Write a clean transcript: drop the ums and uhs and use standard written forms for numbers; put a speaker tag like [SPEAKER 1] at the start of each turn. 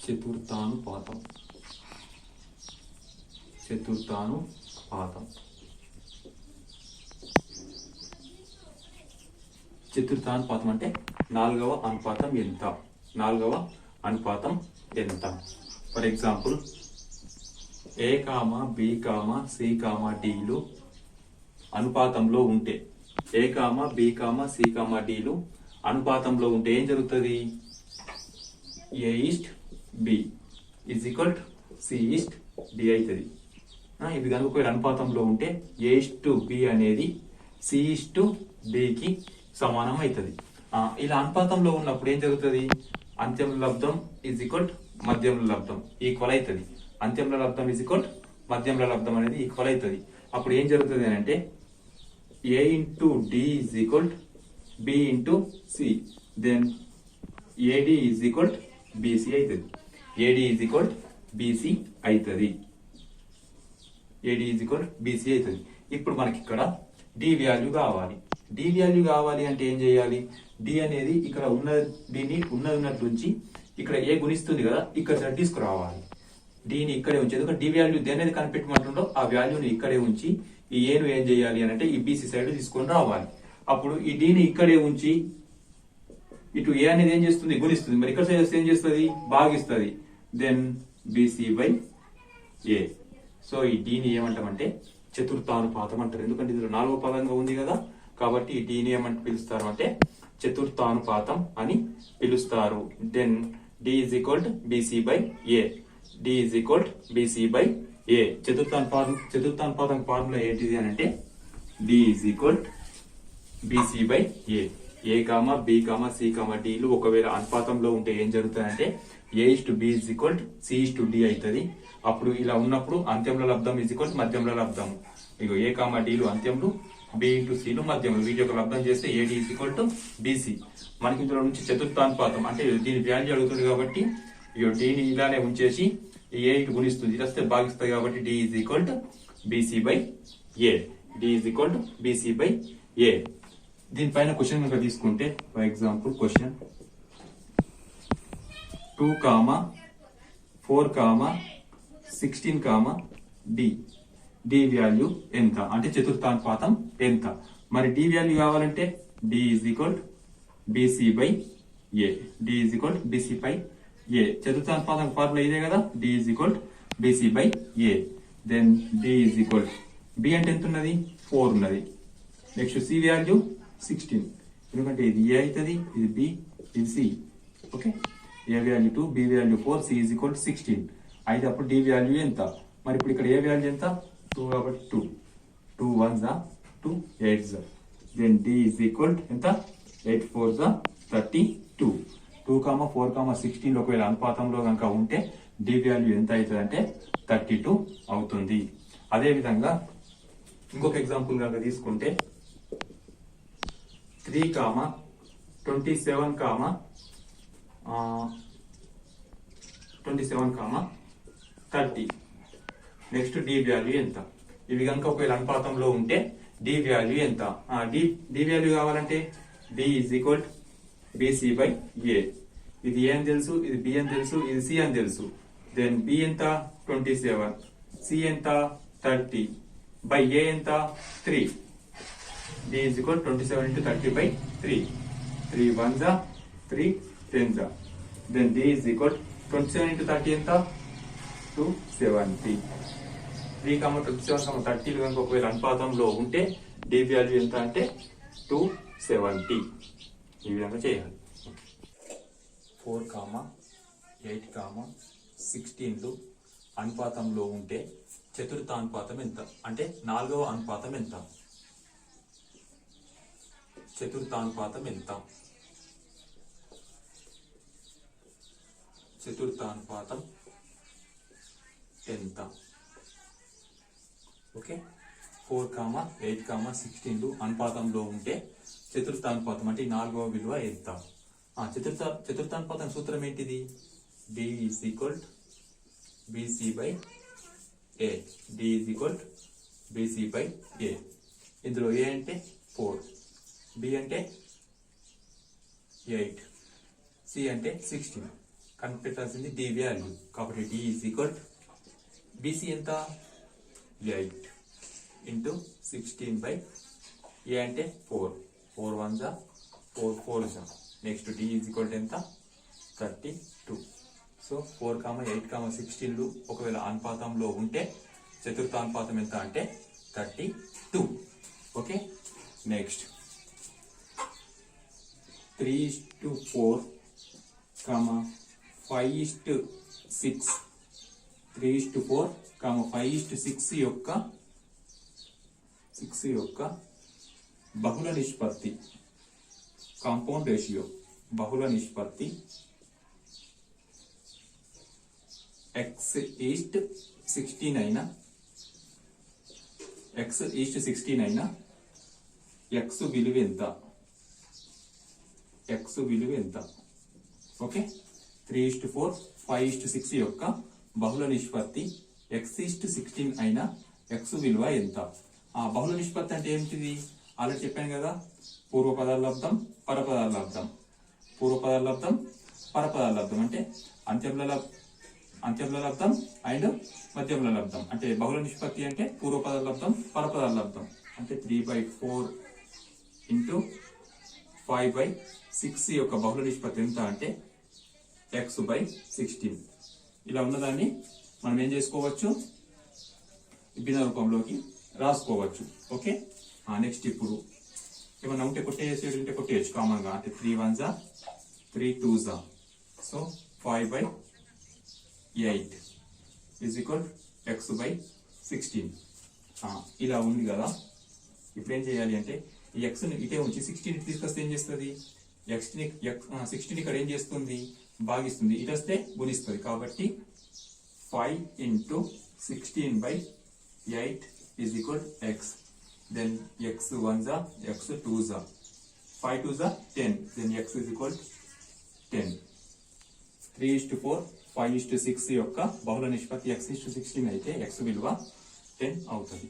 [SPEAKER 1] చతుర్థానుపాతం. చతుర్థానుపాతం చతుర్థానుపాతం అంటే నాలుగవ అనుపాతం ఎంత. నాలుగవ అనుపాతం ఎంత. For example A comma B comma C comma డిలు అనుపాతంలో ఉంటే, A comma B comma C comma డిలు అనుపాతంలో ఉంటే ఏం జరుగుతుంది? A is to B is equal C is to D అవుతుంది. ఇది కనుక ఒక అనుపాతంలో ఉంటే ఏ ఈస్ట్ బి అనేది సి ఈస్ట్ బికి సమానం అవుతుంది. ఇలా అనుపాతంలో ఉన్నప్పుడు ఏం జరుగుతుంది? అంత్యంలో లబ్ధం ఈజ్ ఈక్వల్ మధ్యంలో లబ్ధం ఈక్వల్ అవుతుంది. అంత్యంలో లబ్ధం ఈజ్ ఈక్వల్ మధ్యంలో లబ్ధం అనేది ఈక్వల్ అవుతుంది. అప్పుడు ఏం జరుగుతుంది అని అంటే A into D is equal B into C, then AD is equal BC అవుతుంది. ఏడి ఈజ్ ఈక్వల్ బీసీ అవుతుంది. ఏడి ఈజ్ ఈక్వల్ బీసీ అవుతుంది. ఇప్పుడు మనకి ఇక్కడ డి వాల్యూ కావాలి. డి వాల్యూ కావాలి అంటే ఏం చేయాలి? డి అనేది ఇక్కడ ఉన్న డిని ఉన్నట్టు ఉంచి ఇక్కడ ఏ గుణిస్తుంది కదా, ఇక్కడ తీసుకురావాలి. డిని ఇక్కడే ఉంచి, ఎందుకంటే డి వాల్యూ దేనేది కనిపెట్టమంటుండో ఆ వాల్యూని ఇక్కడే ఉంచి ఈ ఏను ఏం చేయాలి అని అంటే ఈ బీసీ సైడ్ తీసుకొని రావాలి. అప్పుడు ఈ డిని ఇక్కడే ఉంచి ఇటు ఏ అనేది ఏం చేస్తుంది? గుణిస్తుంది. మరి ఇక్కడ సైడ్ ఏం చేస్తుంది? భాగిస్తుంది. Then BC by A. So ఈ డిని ఏమంటామంటే చతుర్థానుపాతం అంటారు. ఎందుకంటే ఇందులో నాలుగో పదంగా ఉంది కదా, కాబట్టి ఈ డిని ఏమంటే పిలుస్తారు అంటే చతుర్థానుపాతం అని పిలుస్తారు. Then D is equal BC by A. D is equal BC by A. చతుర్థానుపాతం ఫార్ములా ఏంటిది అని అంటే D is equal BC by A. A comma B comma C comma డిలు ఒకవేళ అనుపాతంలో ఉంటే ఏం జరుగుతుందంటే A is to B is equal C is to D అవుతుంది. అప్పుడు ఇలా ఉన్నప్పుడు అంత్యంలో లబ్ధం ఈజ్ ఈక్వల్ మధ్యంలో లబ్ధం. ఇగో ఏ కామా డిలు అంత్యంలో, బి ఇంటూ సిలు మధ్యంలో, వీటి యొక్క లబ్ధం చేస్తే AD is equal to BC. మనకి ఇందులో నుంచి చతుర్థానుపాతం అంటే దీని వాల్యూ అడుగుతుంది కాబట్టి ఇగో డిని ఇలానే ఉంచేసి ఏ ఇటు గుణిస్తుంది, ఇది వస్తే భాగిస్తుంది కాబట్టి D is equal to BC by A. D is equal to BC by A. దీనిపైన క్వశ్చన్ కనుక తీసుకుంటే for example question 2, 4, 16, D. D value ఎంత అంటే చతుర్థానుపాతం ఎంత. మరి డి వాల్యూ కావాలంటే D is equal BC by A. D is equal BC by A. చతుర్థానుపాతం ఫార్ములా ఇదే కదా, D is equal BC by A. Then D is equal B అంటే ఎంత ఉన్నది? 4 ఉన్నది. నెక్స్ట్ సి వాల్యూ 16, ఎందుకంటే ఇది ఏ అవుతుంది, ఇది బి, ఇది C. Okay, A value 2, B value 4, C is equal 16 అయితే అప్పుడు డి వాల్యూ ఎంత? మరి ఇప్పుడు ఇక్కడ ఏ వాల్యూ ఎంత? 2 కాబట్టి 2 2 1s 2 8s. Then D is equal ఎంత? 8 4s 32. 2, 4, 16 ఒకవేళ అనుపాతంలో కనుక ఉంటే డి వాల్యూ ఎంత అవుతుంది అంటే 32 అవుతుంది. అదే విధంగా ఇంకొక ఎగ్జాంపుల్ కనుక తీసుకుంటే 3, 27, 30. నెక్స్ట్ డి వాల్యూ ఎంత? ఇవి కనుక ఒకవేళ అనుపాతంలో ఉంటే డి వాల్యూ ఎంత? డి వాల్యూ కావాలంటే D is equal BC by A. ఇది ఏ అని తెలుసు, ఇది బి అని తెలుసు, ఇది సి అని తెలుసు. దెన్ బి ఎంత? 27, సి ఎంత? 30 బై ఏ ఎంత? 3. D is equal 27 into 30 by 3. 3 1s 3 10s. Then D is equal 27 into 30 ఎంత? 270. 3, 27, 30 కనుక ఒకవేళ అనుపాతంలో ఉంటే D వాల్యూ ఎంత అంటే 270. ఈ విధంగా చేయాలి. 4, 8, 16 అనుపాతంలో ఉంటే చతుర్థానుపాతం ఎంత అంటే నాలుగవ అనుపాతం ఎంత? చతుర్థానుపాతం ఎంత? చతుర్థానుపాతం ఎంత? ఓకే, 4, 8, 16 అనుపాతంలో ఉంటే చతుర్థానుపాతం అంటే నాలుగవ విలువ ఎంత? చతుర్థానుపాతం సూత్రం ఏంటిది? D is equal BC by A. D is equal BC by A. ఇందులో ఏ అంటే 4, బి అంటే 8, సి అంటే 16. కనిపెట్టాల్సింది డి వాల్యూ. కాబట్టి డి ఈజ్ ఈక్వల్ బీసీ ఎంత 8 ఇంటూ 16 ఏ అంటే 4 4 1 జా 4 4 జా. నెక్స్ట్ డి ఈజ్ ఈక్వల్ ఎంత 32. సో 4, 8, 16 ఒకవేళ అనుపాతంలో ఉంటే చతుర్థానుపాతం ఎంత అంటే 32. Okay, next 3:4, 5:6. 3:4, 5:6 యొక్క బహుళ నిష్పత్తి, కాంపౌండ్ రేషియో, బహుళ నిష్పత్తి x:16 అయినా x విలువ ఎంత? ఓకే, 3:4, 5:6 యొక్క బహుళ నిష్పత్తి x:16 అయినా x విలువ ఎంత? ఆ బహుళ నిష్పత్తి అంటే ఏమిటిది? ఆల్రెడీ చెప్పాను కదా, పూర్వపదాల లబ్దం, పరపదాల లబ్దం. పూర్వపదాల లబ్దం, పరపదాల లబ్దం అంటే అంత్యముల లబ్దం అండ్ మధ్యముల లబ్దం. అంటే బహుళ నిష్పత్తి అంటే పూర్వపదాల లబ్దం, పరపదాల లబ్దం. అంటే 3/4 ఇంటూ 5/6 యొక్క బహుళ నిష్పత్తి ఎంత అంటే x/16. ఇలా ఉన్నదాన్ని మనం ఏం చేసుకోవచ్చు, భిన్న రూపంలోకి రాసుకోవచ్చు. ఓకే, నెక్స్ట్ ఇప్పుడు ఏమన్నా ఉంటే కొట్టేయచ్చు కామన్ గా. అంటే 3 1 జా 3 2 జా. So 5/8 is equal x/16. ఇలా ఉంది కదా. ఇప్పుడు ఏం చేయాలి అంటే ఈ x ని ఇటే ఉంచి 16 తీసుకొస్తే ఏం చేస్తుంది? 16 ఇక్కడ ఏం చేస్తుంది? భాగిస్తుంది. ఇటు వస్తే గుణిస్తుంది. కాబట్టి 5 into 16/8 is equal x. Then x 1 జా x 2 జా 5 2 జా 10. Then x is equal 10. 3:4, 5:6 యొక్క బహుళ నిష్పత్తి x:16 అయితే x విలువ 10 అవుతుంది.